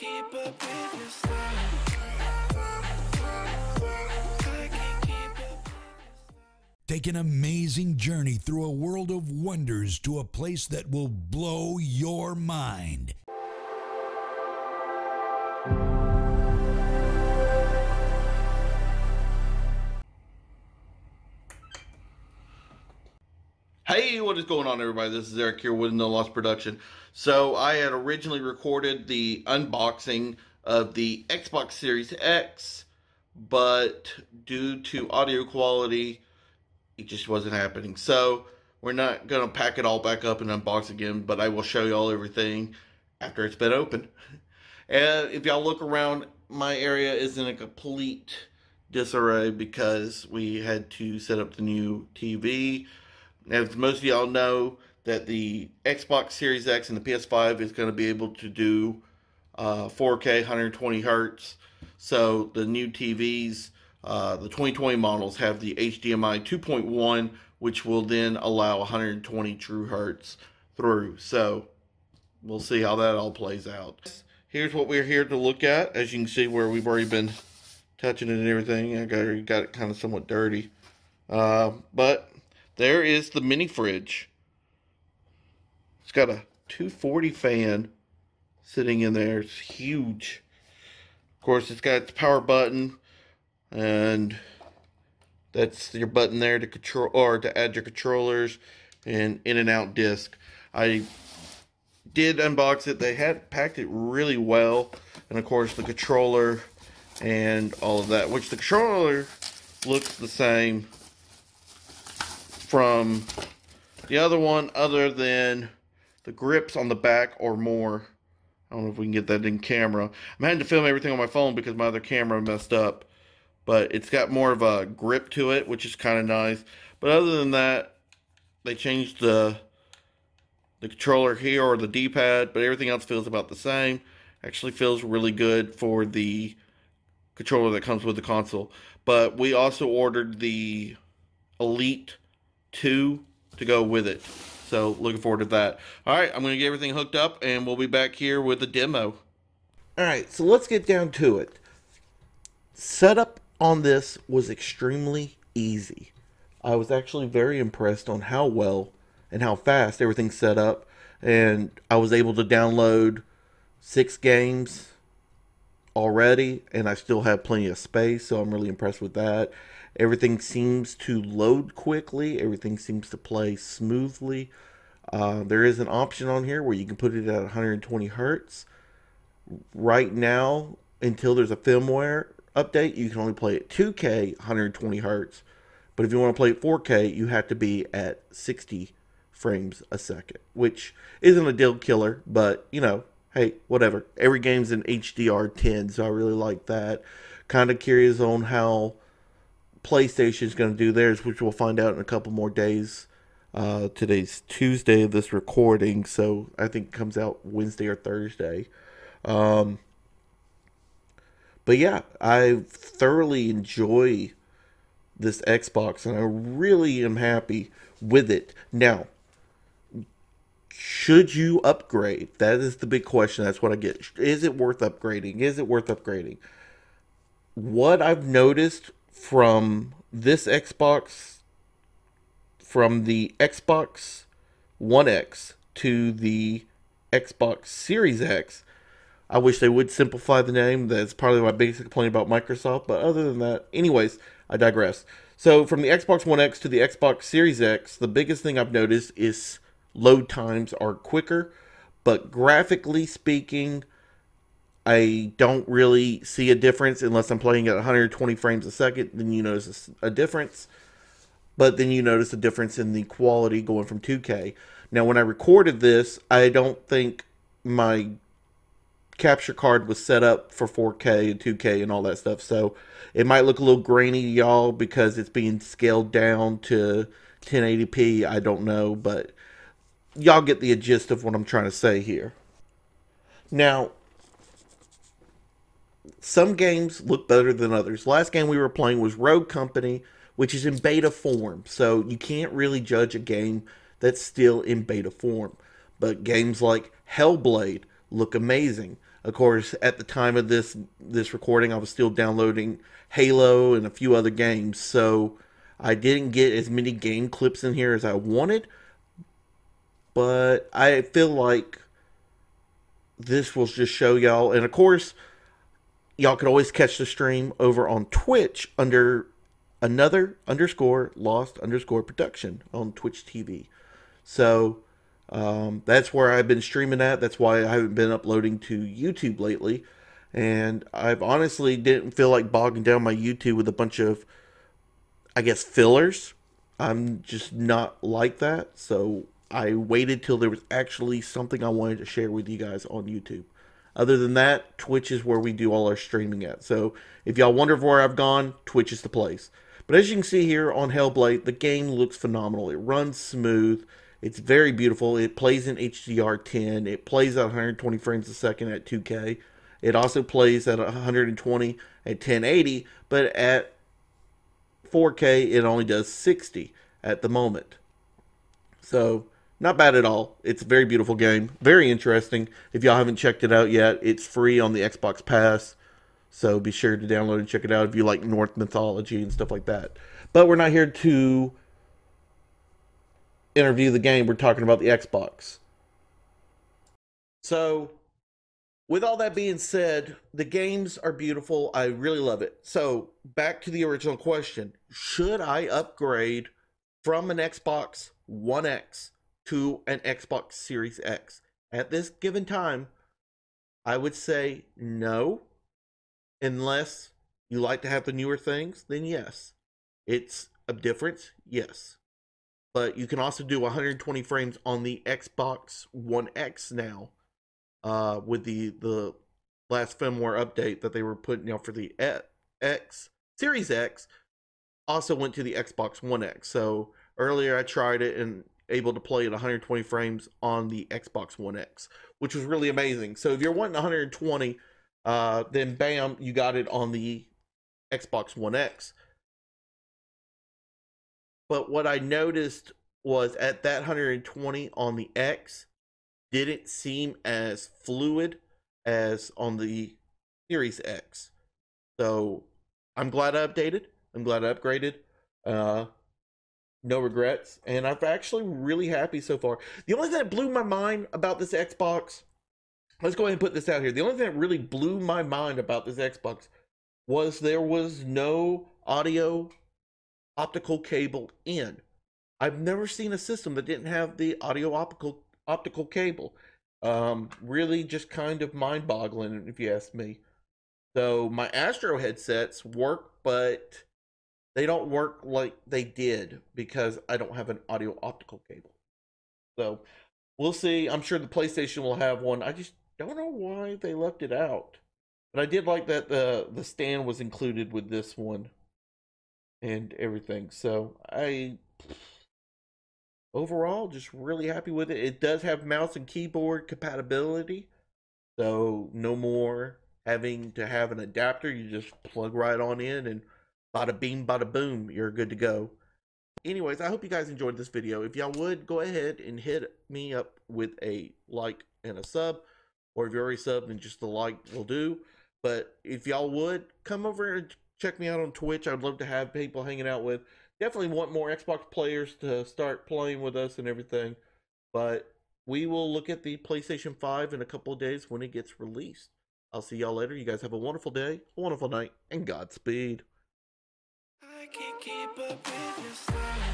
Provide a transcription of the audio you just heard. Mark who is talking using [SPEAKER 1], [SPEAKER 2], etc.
[SPEAKER 1] keep up with your style. I can't keep up.
[SPEAKER 2] Take an amazing journey through a world of wonders to a place that will blow your mind.
[SPEAKER 3] Hey, what is going on, everybody? This is Eric here with No Loss Production. So I had originally recorded the unboxing of the Xbox Series X, but due to audio quality, it just wasn't happening. So we're not going to pack it all back up and unbox again, but I will show y'all everything after it's been open. And if y'all look around, my area is in a complete disarray because we had to set up the new TV. As most of y'all know, that the Xbox Series X and the PS5 is going to be able to do 4K 120 hertz. So the new TVs, the 2020 models, have the HDMI 2.1, which will then allow 120 true hertz through. So we'll see how that all plays out. Here's what we're here to look at. As you can see, where we've already been touching it and everything, I got it kind of somewhat dirty, but there is the mini fridge. It's got a 240 fan sitting in there. It's huge. Of course, it's got its power button, and that's your button there to control or to add your controllers and in and out disc. I did unbox it. They had packed it really well, and of course the controller and all of that, which the controller looks the same from the other one, other than the grips on the back or more. I don't know if we can get that in camera. I'm having to film everything on my phone because my other camera messed up, but it's got more of a grip to it, which is kind of nice. But other than that, they changed the controller here, or the D-pad, but everything else feels about the same. Actually feels really good for the controller that comes with the console. But we also ordered the Elite 2 to go with it, so looking forward to that. Alright, I'm going to get everything hooked up and we'll be back here with the demo. Alright, so let's get down to it. Setup on this was extremely easy. I was actually very impressed on how well and how fast everything's set up, and I was able to download 6 games already, and I still have plenty of space, so I'm really impressed with that. Everything seems to load quickly. Everything seems to play smoothly. There is an option on here where you can put it at 120 hertz. Right now, until there's a firmware update, you can only play at 2K 120 hertz. But if you want to play at 4K, you have to be at 60 frames a second, which isn't a deal killer, but you know, hey, whatever. Every game's in HDR10, so I really like that. Kind of curious on how PlayStation is going to do theirs, which we'll find out in a couple more days. Today's Tuesday of this recording, so I think it comes out Wednesday or Thursday. But yeah, I thoroughly enjoy this Xbox, and I really am happy with it. Now, should you upgrade? That is the big question. That's what I get. Is it worth upgrading? Is it worth upgrading? What I've noticed from this Xbox, from the Xbox One X to the Xbox Series X, I wish they would simplify the name. That's probably my biggest complaint about Microsoft, but other than that, anyways, I digress. So from the Xbox One X to the Xbox Series X, the biggest thing I've noticed is load times are quicker, but graphically speaking, I don't really see a difference unless I'm playing at 120 frames a second. Then you notice a difference. But then you notice a difference in the quality going from 2K. Now, when I recorded this, I don't think my capture card was set up for 4K and 2K and all that stuff. So it might look a little grainy to y'all because it's being scaled down to 1080p. I don't know, but y'all get the gist of what I'm trying to say here. Now, some games look better than others. Last game we were playing was Rogue Company, which is in beta form. So you can't really judge a game that's still in beta form. But games like Hellblade look amazing. Of course, at the time of this recording, I was still downloading Halo and a few other games, so I didn't get as many game clips in here as I wanted. But I feel like this will just show y'all, and of course, y'all could always catch the stream over on Twitch under another _ lost _ production on Twitch TV. So that's where I've been streaming at. That's why I haven't been uploading to YouTube lately. And I've honestly didn't feel like bogging down my YouTube with a bunch of, I guess, fillers. I'm just not like that. So I waited till there was actually something I wanted to share with you guys on YouTube. Other than that, Twitch is where we do all our streaming at. So if y'all wonder where I've gone, Twitch is the place. But as you can see here on Hellblade, the game looks phenomenal. It runs smooth. It's very beautiful. It plays in HDR10. It plays at 120 frames a second at 2K. It also plays at 120 at 1080, but at 4K it only does 60 at the moment. So not bad at all. It's a very beautiful game. Very interesting. If y'all haven't checked it out yet, it's free on the Xbox Pass. So be sure to download and check it out if you like Norse mythology and stuff like that. But we're not here to interview the game. We're talking about the Xbox. So with all that being said, the games are beautiful. I really love it. So back to the original question. Should I upgrade from an Xbox One X to an Xbox Series X? At this given time, I would say no. Unless you like to have the newer things, then yes. It's a difference, yes. But you can also do 120 frames on the Xbox One X now. With the last firmware update that they were putting out for the X Series X, also went to the Xbox One X. So earlier I tried it and able to play at 120 frames on the Xbox One X, which was really amazing. So if you're wanting 120, then bam, you got it on the Xbox One X. But what I noticed was at that 120 on the X didn't seem as fluid as on the Series X. So I'm glad I updated. I'm glad I upgraded. No regrets. And I'm actually really happy so far. The only thing that blew my mind about this Xbox, let's go ahead and put this out here. The only thing that really blew my mind about this Xbox was there was no audio optical cable in. I've never seen a system that didn't have the audio optical cable. Really just kind of mind-boggling, if you ask me. So my Astro headsets work, but they don't work like they did because I don't have an audio optical cable. So we'll see. I'm sure the PlayStation will have one. I just don't know why they left it out. But I did like that the stand was included with this one and everything. So overall, just really happy with it. It does have mouse and keyboard compatibility. So no more having to have an adapter. You just plug right on in and bada bing, bada boom, you're good to go. Anyways, I hope you guys enjoyed this video. If y'all would, go ahead and hit me up with a like and a sub. Or if you're already subbed, then just the like will do. But if y'all would, come over and check me out on Twitch. I'd love to have people hanging out with. Definitely want more Xbox players to start playing with us and everything. But we will look at the PlayStation 5 in a couple of days when it gets released. I'll see y'all later. You guys have a wonderful day, a wonderful night, and Godspeed.
[SPEAKER 1] I can't keep up with your style.